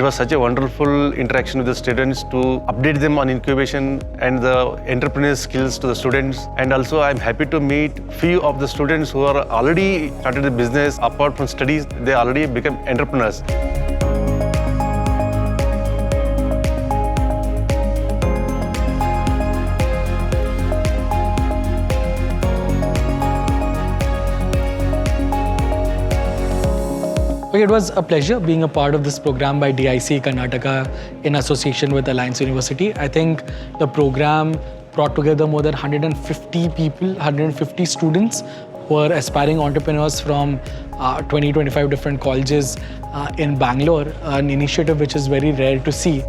was such a wonderful interaction with the students to update them on incubation and the entrepreneur skills to the students. And also I'm happy to meet few of the students who are already started a business. Apart from studies, they already become entrepreneurs. It was a pleasure being a part of this program by DIC Karnataka in association with Alliance University. I think the program brought together more than 150 people, 150 students who are aspiring entrepreneurs from 20-25 different colleges in Bangalore, an initiative which is very rare to see.